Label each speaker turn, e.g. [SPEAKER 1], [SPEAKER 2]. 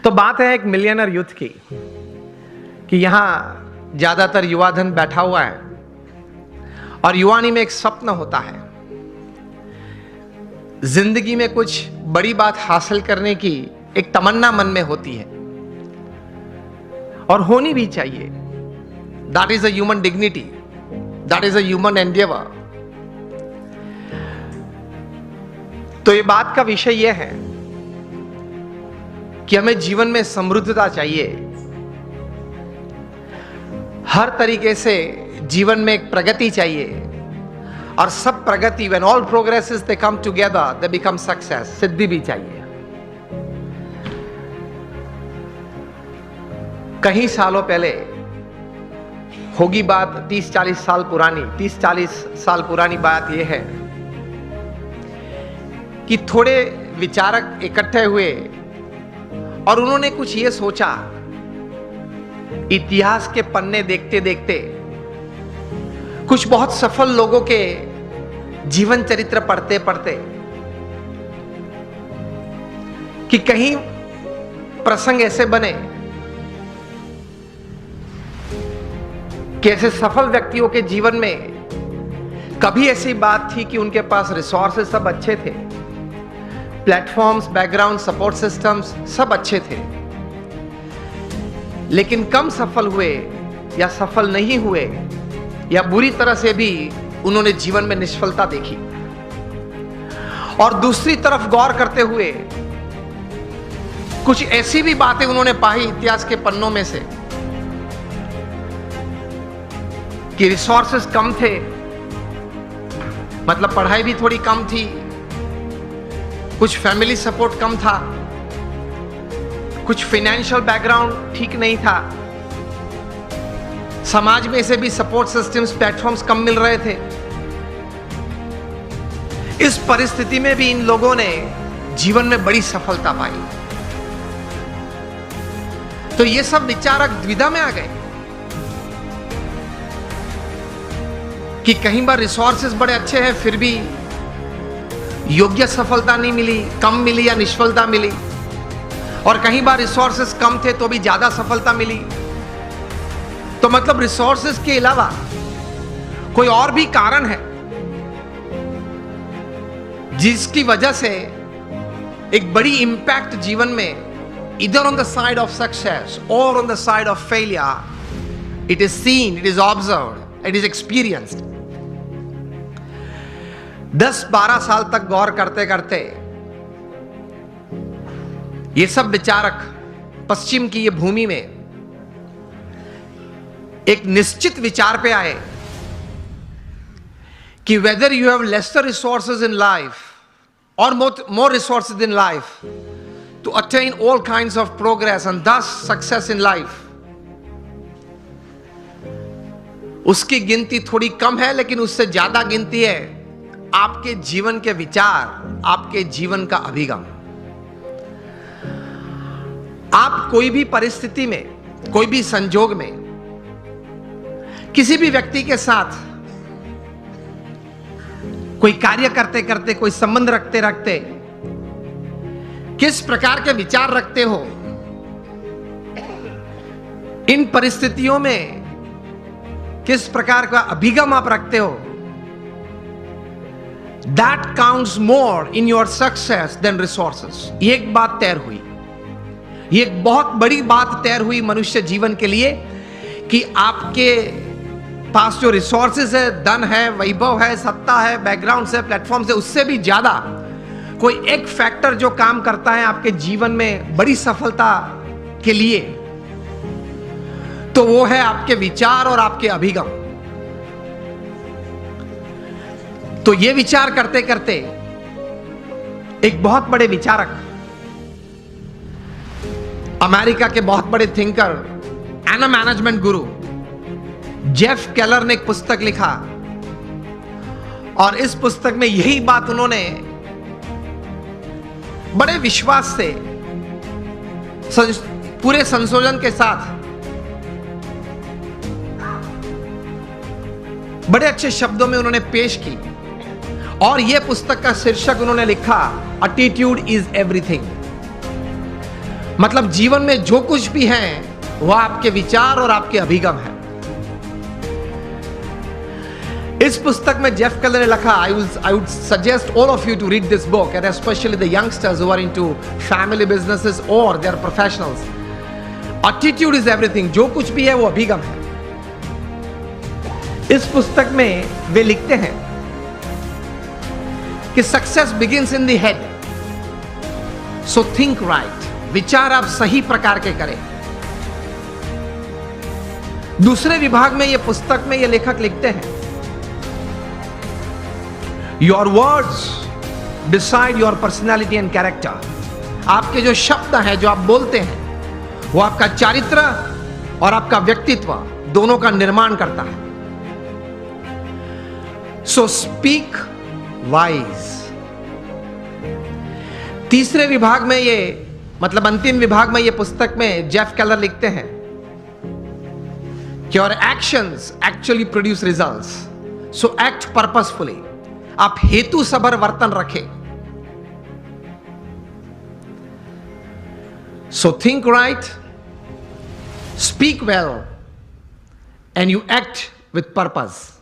[SPEAKER 1] तो बात है एक मिलियनर यूथ की कि यहां ज्यादातर युवा धन बैठा हुआ है और युवानी में एक स्वप्न होता है, जिंदगी में कुछ बड़ी बात हासिल करने की एक तमन्ना मन में होती है और होनी भी चाहिए। That is a human dignity, that is a human Endeavour. तो ये बात का विषय यह है कि हमें जीवन में समृद्धता चाहिए, हर तरीके से जीवन में एक प्रगति चाहिए और सब प्रगति, when all progresses they come together they become success, सिद्धि भी चाहिए। कई सालों पहले होगी बात, 30-40 साल पुरानी, 30-40 साल पुरानी बात यह है कि थोड़े विचारक इकट्ठे हुए और उन्होंने कुछ ये सोचा, इतिहास के पन्ने देखते देखते कुछ बहुत सफल लोगों के जीवन चरित्र पढ़ते पढ़ते कि कहीं प्रसंग ऐसे बने कि ऐसे सफल व्यक्तियों के जीवन में कभी ऐसी बात थी कि उनके पास रिसोर्सेस सब अच्छे थे, प्लेटफॉर्म्स, बैकग्राउंड, सपोर्ट सिस्टम्स सब अच्छे थे, लेकिन कम सफल हुए या सफल नहीं हुए या बुरी तरह से भी उन्होंने जीवन में निष्फलता देखी। और दूसरी तरफ गौर करते हुए कुछ ऐसी भी बातें उन्होंने पाई इतिहास के पन्नों में से कि रिसोर्सेस कम थे, मतलब पढ़ाई भी थोड़ी कम थी, कुछ फैमिली सपोर्ट कम था, कुछ फाइनेंशियल बैकग्राउंड ठीक नहीं था, समाज में से भी सपोर्ट सिस्टम्स, प्लेटफॉर्म्स कम मिल रहे थे। इस परिस्थिति में भी इन लोगों ने जीवन में बड़ी सफलता पाई। तो ये सब विचारक द्विधा में आ गए कि कहीं बार रिसोर्सेस बड़े अच्छे हैं फिर भी योग्य सफलता नहीं मिली, कम मिली या निष्फलता मिली, और कहीं बार रिसोर्सेस कम थे तो भी ज्यादा सफलता मिली। तो मतलब रिसोर्सेस के अलावा कोई और भी कारण है जिसकी वजह से एक बड़ी इंपैक्ट जीवन में, इधर on the side of success और on the side of failure, it is seen, it is observed, it is experienced. 10-12 साल तक गौर करते करते ये सब विचारक पश्चिम की ये भूमि में एक निश्चित विचार पे आए कि whether you have lesser resources in life और more resources in life to attain all kinds of progress and this success in life, उसकी गिनती थोड़ी कम है, लेकिन उससे ज्यादा गिनती है आपके जीवन के विचार, आपके जीवन का अभिगम। आप कोई भी परिस्थिति में, कोई भी संजोग में, किसी भी व्यक्ति के साथ कोई कार्य करते करते, कोई संबंध रखते रखते किस प्रकार के विचार रखते हो, इन परिस्थितियों में किस प्रकार का अभिगम आप रखते हो, that counts more in your success than resources. ये एक बात तैर हुई, ये एक बहुत बड़ी बात तैर हुई मनुष्य जीवन के लिए कि आपके पास जो रिसोर्सेज है, धन है, वैभव है, सत्ता है, बैकग्राउंड है, प्लेटफॉर्म है, उससे भी ज्यादा कोई एक फैक्टर जो काम करता है आपके जीवन में बड़ी सफलता के लिए, तो वो है आपके विचार और आपके अभिगम। तो ये विचार करते करते एक बहुत बड़े विचारक, अमेरिका के बहुत बड़े thinker and management Guru Jeff Keller ने एक पुस्तक लिखा और इस पुस्तक में यही बात उन्होंने बड़े विश्वास से, पूरे संशोधन के साथ, बड़े अच्छे शब्दों में उन्होंने पेश की। और यह पुस्तक का शीर्षक उन्होंने लिखा, एटीट्यूड इज एवरीथिंग। मतलब जीवन में जो कुछ भी है वह आपके विचार और आपके अभिगम है। इस पुस्तक में जेफ केलर ने लिखा, I would suggest all of you to read this book, and especially the youngsters who are into family businesses or they are professionals. Attitude is everything. जो कुछ भी है वो अभिगम है। इस पुस्तक में वे लिखते हैं कि success begins in the head, so think right. विचार आप सही प्रकार के करें। दूसरे विभाग में ये पुस्तक में ये लेखक लिखते हैं, your words decide your personality and character. आपके जो शब्द हैं, जो आप बोलते हैं, वो आपका चारित्र और आपका व्यक्तित्व दोनों का निर्माण करता है। So speak wise. तीसरे विभाग में ये, मतलब अंतिम विभाग में ये पुस्तक में जेफ केलर लिखते हैं कि your actions actually produce results, so act purposefully. आप हेतु सभर वर्तन रखें। So think right, speak well, and you act with purpose.